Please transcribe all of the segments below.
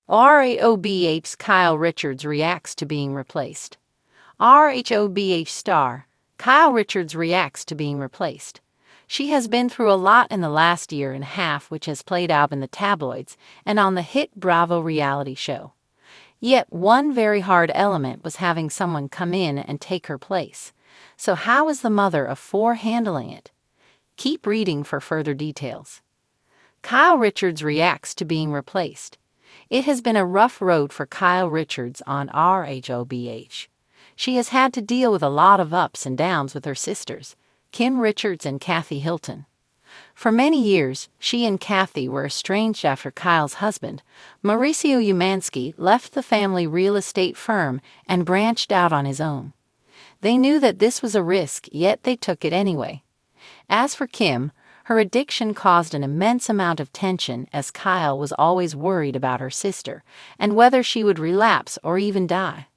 RHOBH's Kyle Richards reacts to being replaced. RHOBH star Kyle Richards reacts to being replaced. She has been through a lot in the last year and a half, which has played out in the tabloids and on the hit Bravo reality show. Yet one very hard element was having someone come in and take her place. So how is the mother of four handling it? Keep reading for further details. Kyle Richards reacts to being replaced. It has been a rough road for Kyle Richards on RHOBH. She has had to deal with a lot of ups and downs with her sisters, Kim Richards and Kathy Hilton. For many years, she and Kathy were estranged after Kyle's husband, Mauricio Umansky, left the family real estate firm and branched out on his own. They knew that this was a risk, yet they took it anyway. As for Kim, her addiction caused an immense amount of tension, as Kyle was always worried about her sister and whether she would relapse or even die.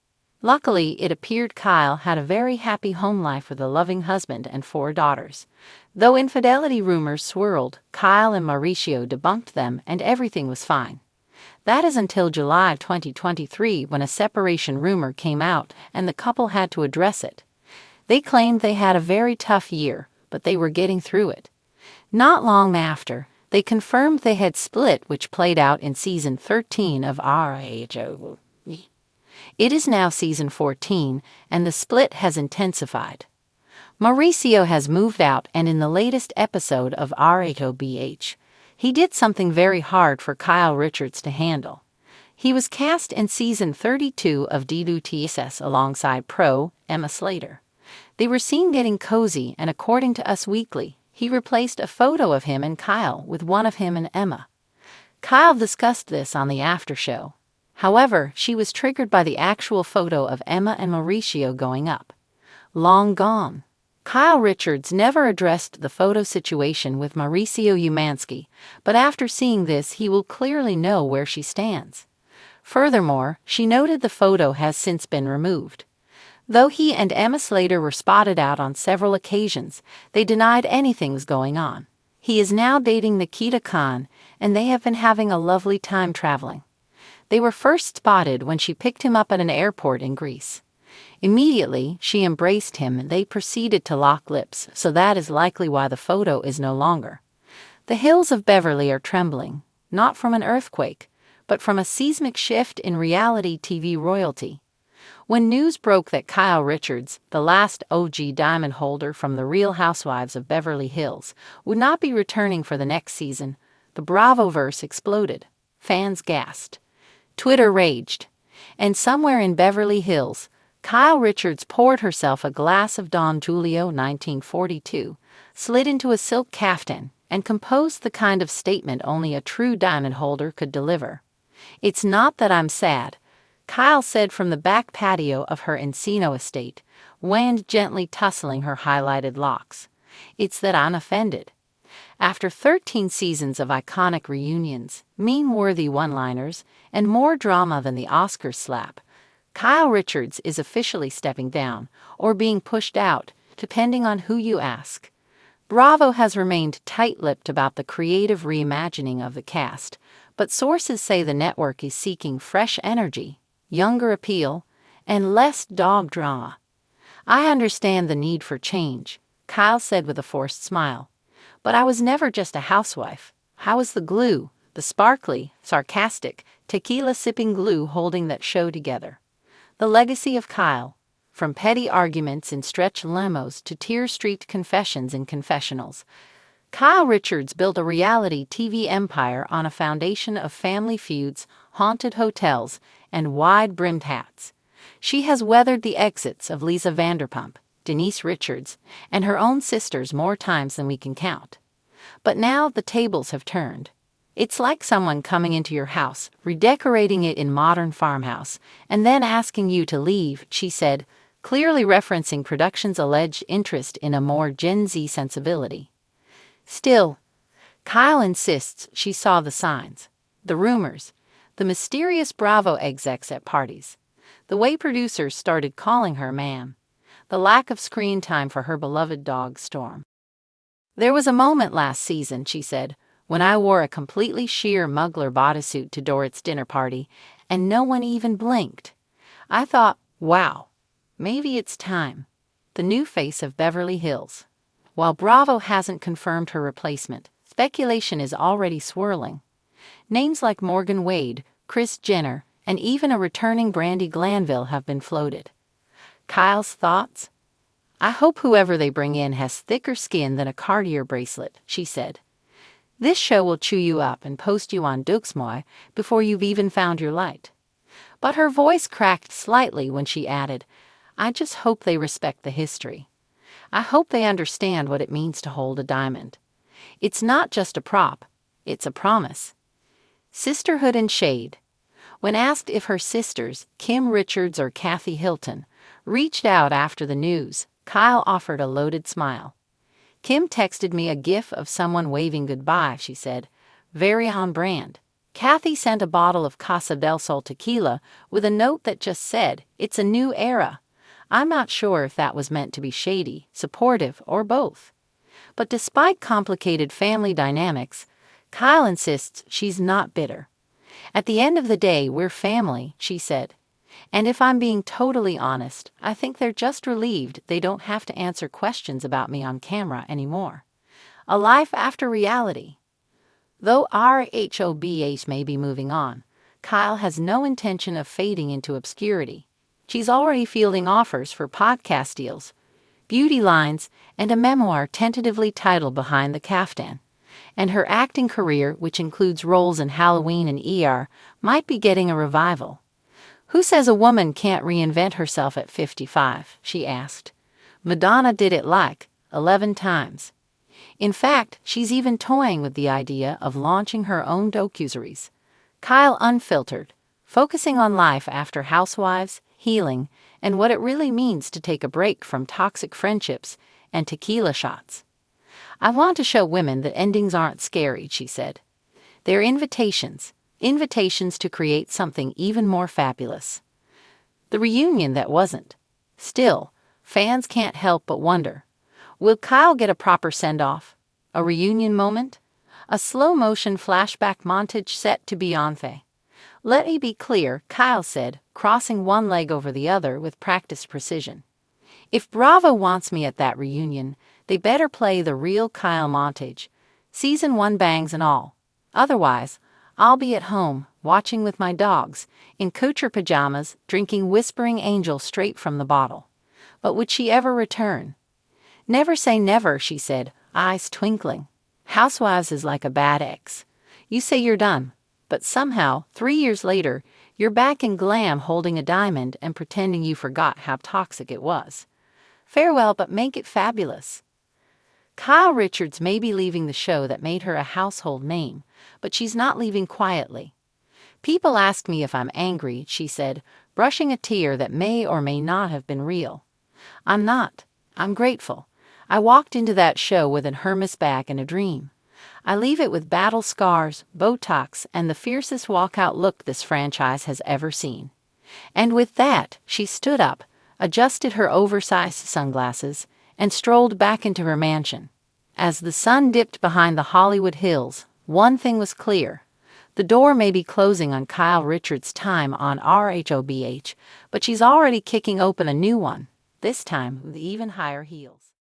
Luckily, it appeared Kyle had a very happy home life with a loving husband and four daughters. Though infidelity rumors swirled, Kyle and Mauricio debunked them and everything was fine. That is until July 2023, when a separation rumor came out and the couple had to address it. They claimed they had a very tough year, but they were getting through it. Not long after, they confirmed they had split, which played out in season 13 of RHO. It is now season 14, and the split has intensified. Mauricio has moved out, and in the latest episode of RHOBH, he did something very hard for Kyle Richards to handle. He was cast in season 32 of DDTSS alongside pro Emma Slater. They were seen getting cozy, and according to Us Weekly, he replaced a photo of him and Kyle with one of him and Emma. Kyle discussed this on the after show. However, she was triggered by the actual photo of Emma and Mauricio going up. Long gone. Kyle Richards never addressed the photo situation with Mauricio Umansky, but after seeing this, he will clearly know where she stands. Furthermore, she noted the photo has since been removed. Though he and Emma Slater were spotted out on several occasions, they denied anything's going on. He is now dating Nikita Khan, and they have been having a lovely time traveling. They were first spotted when she picked him up at an airport in Greece. Immediately, she embraced him and they proceeded to lock lips, so that is likely why the photo is no longer. The hills of Beverly are trembling, not from an earthquake, but from a seismic shift in reality TV royalty. When news broke that Kyle Richards, the last OG diamond holder from the Real Housewives of Beverly Hills, would not be returning for the next season, the Bravoverse exploded. Fans gasped. Twitter raged. And somewhere in Beverly Hills, Kyle Richards poured herself a glass of Don Julio 1942, slid into a silk caftan, and composed the kind of statement only a true diamond holder could deliver. "It's not that I'm sad," Kyle said from the back patio of her Encino estate, wind gently tussling her highlighted locks. "It's that I'm offended." After 13 seasons of iconic reunions, meme-worthy one-liners, and more drama than the Oscars slap, Kyle Richards is officially stepping down, or being pushed out, depending on who you ask. Bravo has remained tight-lipped about the creative reimagining of the cast, but sources say the network is seeking fresh energy, younger appeal, and less dog drama. "I understand the need for change," Kyle said with a forced smile. "But I was never just a housewife. I was the glue, the sparkly, sarcastic, tequila-sipping glue holding that show together." The legacy of Kyle, from petty arguments in stretch limos to tear-streaked confessions in confessionals, Kyle Richards built a reality TV empire on a foundation of family feuds, haunted hotels, and wide-brimmed hats. She has weathered the exits of Lisa Vanderpump, Denise Richards, and her own sisters more times than we can count. But now the tables have turned. It's like someone coming into your house, redecorating it in modern farmhouse, and then asking you to leave, she said, clearly referencing production's alleged interest in a more Gen Z sensibility. Still, Kyle insists she saw the signs, the rumors, the mysterious Bravo execs at parties, the way producers started calling her ma'am, the lack of screen time for her beloved dog Storm. "There was a moment last season," she said, when I wore a completely sheer Mugler bodysuit to Dorrit's dinner party, and no one even blinked. I thought, wow, maybe it's time. The new face of Beverly Hills. While Bravo hasn't confirmed her replacement, speculation is already swirling. Names like Morgan Wade, Kris Jenner, and even a returning Brandi Glanville have been floated. Kyle's thoughts? I hope whoever they bring in has thicker skin than a Cartier bracelet, she said. This show will chew you up and post you on Duxmoy before you've even found your light. But her voice cracked slightly when she added, I just hope they respect the history. I hope they understand what it means to hold a diamond. It's not just a prop, it's a promise. Sisterhood and shade. When asked if her sisters, Kim Richards or Kathy Hilton, reached out after the news, Kyle offered a loaded smile. Kim texted me a gif of someone waving goodbye, she said. Very on brand. Kathy sent a bottle of Casa del Sol tequila with a note that just said, it's a new era. I'm not sure if that was meant to be shady, supportive, or both. But despite complicated family dynamics, Kyle insists she's not bitter. At the end of the day, we're family, she said. And if I'm being totally honest, I think they're just relieved they don't have to answer questions about me on camera anymore. A life after reality. Though our HOUSEWIVES may be moving on, Kyle has no intention of fading into obscurity. She's already fielding offers for podcast deals, beauty lines, and a memoir tentatively titled Behind the Caftan. And her acting career, which includes roles in Halloween and ER, might be getting a revival. Who says a woman can't reinvent herself at 55? She asked. Madonna did it like 11 times. In fact, she's even toying with the idea of launching her own docuseries. Kyle Unfiltered, focusing on life after Housewives, healing, and what it really means to take a break from toxic friendships and tequila shots. I want to show women that endings aren't scary, she said. They're invitations to create something even more fabulous. The reunion that wasn't. Still, fans can't help but wonder, will Kyle get a proper send-off? A reunion moment? A slow-motion flashback montage set to Beyoncé? Let me be clear, Kyle said, crossing one leg over the other with practiced precision. If Bravo wants me at that reunion, they better play the real Kyle montage, season 1 bangs and all. Otherwise, I'll be at home, watching with my dogs, in couture pajamas, drinking Whispering Angel straight from the bottle. But would she ever return? Never say never, she said, eyes twinkling. Housewives is like a bad ex. You say you're done, but somehow, 3 years later, you're back in glam holding a diamond and pretending you forgot how toxic it was. Farewell, but make it fabulous. Kyle Richards may be leaving the show that made her a household name, but she's not leaving quietly. People ask me if I'm angry, she said, brushing a tear that may or may not have been real. I'm not. I'm grateful. I walked into that show with an Hermes bag and a dream. I leave it with battle scars, Botox, and the fiercest walkout look this franchise has ever seen. And with that, she stood up, adjusted her oversized sunglasses, and strolled back into her mansion. As the sun dipped behind the Hollywood hills, one thing was clear. The door may be closing on Kyle Richards' time on RHOBH, but she's already kicking open a new one, this time with even higher heels.